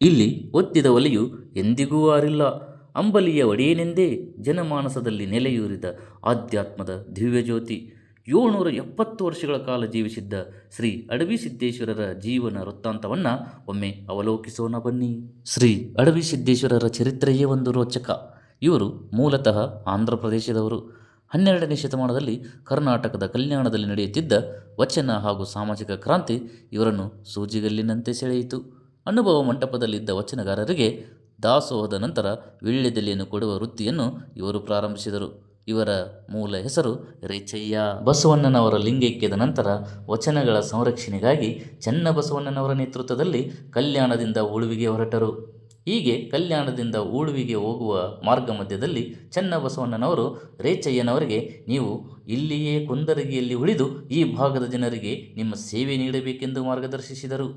ಇಲ್ಲಿ ಒತ್ತಿದ ಒಲೆಯು ಎಂದಿಗೂ ಆರಿಲ್ಲ. ಅಂಬಲಿಯ ಒಡೆಯನೆಂದೇ ಜನಮಾನಸದಲ್ಲಿ ನೆಲೆಯೂರಿದ ಆಧ್ಯಾತ್ಮದ ದಿವ್ಯಜ್ಯೋತಿ. 770 ವರ್ಷಗಳ ಕಾಲ ಜೀವಿಸಿದ್ದ ಶ್ರೀ ಅಡವಿ ಸಿದ್ದೇಶ್ವರರ ಜೀವನ ವೃತ್ತಾಂತವನ್ನು ಒಮ್ಮೆ ಅವಲೋಕಿಸೋಣ ಬನ್ನಿ. ಶ್ರೀ ಅಡವಿ ಸಿದ್ದೇಶ್ವರರ ಚರಿತ್ರೆಯೇ ಒಂದು ರೋಚಕ. ಇವರು ಮೂಲತಃ ಆಂಧ್ರ ಪ್ರದೇಶದವರು. 12ನೇ ಶತಮಾನದಲ್ಲಿ ಕರ್ನಾಟಕದ ಕಲ್ಯಾಣದಲ್ಲಿ ನಡೆಯುತ್ತಿದ್ದ ವಚನ ಹಾಗೂ ಸಾಮಾಜಿಕ ಕ್ರಾಂತಿ ಇವರನ್ನು ಸೂಜಿಗಲ್ಲಿನಂತೆ ಸೆಳೆಯಿತು. ಅನುಭವ ಮಂಟಪದಲ್ಲಿದ್ದ ವಚನಗಾರರಿಗೆ ದಾಸೋಹದ ನಂತರ ವೀಳ್ಯದೆಲೆಯನ್ನು ಕೊಡುವ ವೃತ್ತಿಯನ್ನು ಇವರು ಪ್ರಾರಂಭಿಸಿದರು. ಇವರ ಮೂಲ ಹೆಸರು ರೇಚಯ್ಯ. ಬಸವಣ್ಣನವರ ಲಿಂಗೈಕ್ಯದ ನಂತರ ವಚನಗಳ ಸಂರಕ್ಷಣೆಗಾಗಿ ಚನ್ನಬಸವಣ್ಣನವರ ನೇತೃತ್ವದಲ್ಲಿ ಕಲ್ಯಾಣದಿಂದ ಉಳುವಿಗೆ ಹೊರಟರು. ಹೀಗೆ ಕಲ್ಯಾಣದಿಂದ ಉಳುವಿಗೆ ಹೋಗುವ ಮಾರ್ಗ ಮಧ್ಯದಲ್ಲಿ ಚನ್ನಬಸವಣ್ಣನವರು ರೇಚಯ್ಯನವರಿಗೆ, ನೀವು ಇಲ್ಲಿಯೇ ಕುಂದರಗಿಯಲ್ಲಿ ಉಳಿದು ಈ ಭಾಗದ ಜನರಿಗೆ ನಿಮ್ಮ ಸೇವೆ ನೀಡಬೇಕೆಂದು ಮಾರ್ಗದರ್ಶಿಸಿದರು.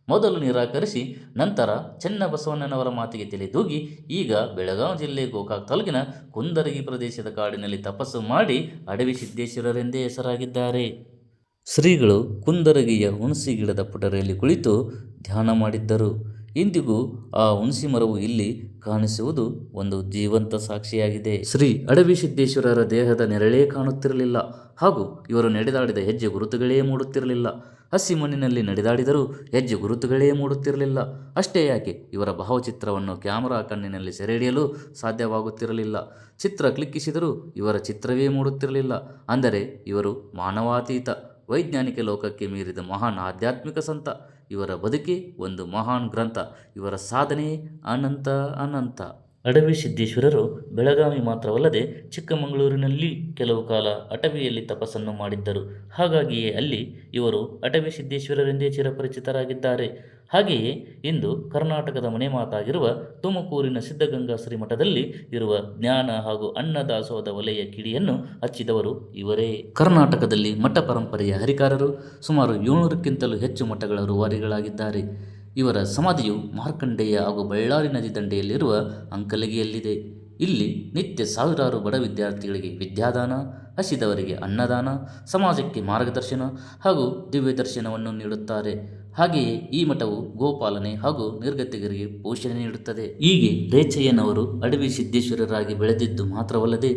ಮೊದಲು ನಿರಾಕರಿಸಿ ನಂತರ ಚನ್ನಬಸವಣ್ಣನವರ ಮಾತಿಗೆ ತಲೆದೂಗಿ ಈಗ ಬೆಳಗಾವಿ ಜಿಲ್ಲೆ ಗೋಕಾಕ್ ತಾಲೂಕಿನ ಕುಂದರಗಿ ಪ್ರದೇಶದ ಕಾಡಿನಲ್ಲಿ ತಪಸ್ಸು ಮಾಡಿ ಅಡವಿ ಸಿದ್ದೇಶ್ವರರೆಂದೇ ಹೆಸರಾಗಿದ್ದಾರೆ. ಶ್ರೀಗಳು ಕುಂದರಗಿಯ ಹುಣಸಿ ಗಿಡದ ಪುಟರೆಯಲ್ಲಿ ಕುಳಿತು ಧ್ಯಾನ ಮಾಡಿದ್ದರು. ಇಂದಿಗೂ ಆ ಹುಣಸಿ ಮರವು ಇಲ್ಲಿ ಕಾಣಿಸುವುದು ಒಂದು ಜೀವಂತ ಸಾಕ್ಷಿಯಾಗಿದೆ. ಶ್ರೀ ಅಡವಿ ಸಿದ್ದೇಶ್ವರರ ದೇಹದ ನೆರಳೇ ಕಾಣುತ್ತಿರಲಿಲ್ಲ ಹಾಗೂ ಇವರು ನಡೆದಾಡಿದ ಹೆಜ್ಜೆ ಗುರುತುಗಳೇ ಮೂಡುತ್ತಿರಲಿಲ್ಲ. ಹಸಿ ಮಣ್ಣಿನಲ್ಲಿ ನಡೆದಾಡಿದರೂ ಹೆಜ್ಜೆ ಗುರುತುಗಳೇ ಮೂಡುತ್ತಿರಲಿಲ್ಲ. ಅಷ್ಟೇ ಯಾಕೆ, ಇವರ ಭಾವಚಿತ್ರವನ್ನು ಕ್ಯಾಮರಾ ಕಣ್ಣಿನಲ್ಲಿ ಸೆರೆಹಿಡಿಯಲು ಸಾಧ್ಯವಾಗುತ್ತಿರಲಿಲ್ಲ. ಚಿತ್ರ ಕ್ಲಿಕ್ಕಿಸಿದರೂ ಇವರ ಚಿತ್ರವೇ ಮೂಡುತ್ತಿರಲಿಲ್ಲ. ಅಂದರೆ ಇವರು ಮಾನವಾತೀತ, ವೈಜ್ಞಾನಿಕ ಲೋಕಕ್ಕೆ ಮೀರಿದ ಮಹಾನ್ ಆಧ್ಯಾತ್ಮಿಕ ಸಂತ. ಇವರ ಬದುಕೇ ಒಂದು ಮಹಾನ್ ಗ್ರಂಥ. ಇವರ ಸಾಧನೆ ಅನಂತ ಅನಂತ. ಅಡವಿ ಸಿದ್ದೇಶ್ವರರು ಬೆಳಗಾವಿ ಮಾತ್ರವಲ್ಲದೆ ಚಿಕ್ಕಮಗಳೂರಿನಲ್ಲಿ ಕೆಲವು ಕಾಲ ಅಟವಿಯಲ್ಲಿ ತಪಸ್ಸನ್ನು ಮಾಡಿದ್ದರು. ಹಾಗಾಗಿಯೇ ಅಲ್ಲಿ ಇವರು ಅಟವಿ ಸಿದ್ದೇಶ್ವರರೆಂದೇ ಚಿರಪರಿಚಿತರಾಗಿದ್ದಾರೆ. ಹಾಗೆಯೇ ಇಂದು ಕರ್ನಾಟಕದ ಮನೆ ಮಾತಾಗಿರುವ ತುಮಕೂರಿನ ಸಿದ್ಧಗಂಗಾ ಶ್ರೀಮಠದಲ್ಲಿ ಇರುವ ಜ್ಞಾನ ಹಾಗೂ ಅನ್ನದಾಸೋಹದ ವಲಯ ಕಿಡಿಯನ್ನು ಹಚ್ಚಿದವರು ಇವರೇ. ಕರ್ನಾಟಕದಲ್ಲಿ ಮಠ ಪರಂಪರೆಯ ಹರಿಕಾರರು. ಸುಮಾರು 700ಕ್ಕಿಂತಲೂ ಹೆಚ್ಚು ಮಠಗಳ ರೂವಾರಿಗಳಾಗಿದ್ದಾರೆ. ಇವರ ಸಮಾಧಿಯು ಮಾರ್ಕಂಡೇಯ ಹಾಗೂ ಬಳ್ಳಾರಿ ನದಿ ದಂಡೆಯಲ್ಲಿರುವ ಅಂಕಲಗಿಯಲ್ಲಿದೆ. ಇಲ್ಲಿ ನಿತ್ಯ ಸಾವಿರಾರು ಬಡ ವಿದ್ಯಾರ್ಥಿಗಳಿಗೆ ವಿದ್ಯಾದಾನ, ಹಸಿದವರಿಗೆ ಅನ್ನದಾನ, ಸಮಾಜಕ್ಕೆ ಮಾರ್ಗದರ್ಶನ ಹಾಗೂ ದಿವ್ಯ ದರ್ಶನವನ್ನು ನೀಡುತ್ತಾರೆ. ಹಾಗೆಯೇ ಈ ಮಠವು ಗೋಪಾಲನೆ ಹಾಗೂ ನಿರ್ಗತಿಕರಿಗೆ ಪೋಷಣೆ ನೀಡುತ್ತದೆ. ಹೀಗೆ ರೇಚಯ್ಯನವರು ಅಡವಿ ಸಿದ್ದೇಶ್ವರರಾಗಿ ಬೆಳೆದಿದ್ದು ಮಾತ್ರವಲ್ಲದೆ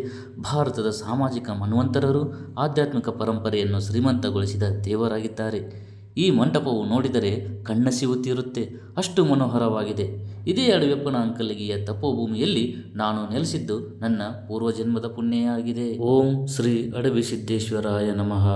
ಭಾರತದ ಸಾಮಾಜಿಕ ಮನ್ವಂತರರು, ಆಧ್ಯಾತ್ಮಿಕ ಪರಂಪರೆಯನ್ನು ಶ್ರೀಮಂತಗೊಳಿಸಿದ ದೇವರಾಗಿದ್ದಾರೆ. ಈ ಮಂಟಪವು ನೋಡಿದರೆ ಕಣ್ಣ ಸಿಗುತ್ತಿರುತ್ತೆ, ಅಷ್ಟು ಮನೋಹರವಾಗಿದೆ. ಇದೇ ಅಡವಿಯಪ್ಪನ ಅಂಕಲಗಿಯ ತಪೋಭೂಮಿಯಲ್ಲಿ ನಾನು ನೆಲೆಸಿದ್ದು ನನ್ನ ಪೂರ್ವಜನ್ಮದ ಪುಣ್ಯ ಆಗಿದೆ. ಓಂ ಶ್ರೀ ಅಡವಿ ಸಿದ್ದೇಶ್ವರಾಯ ನಮಃ.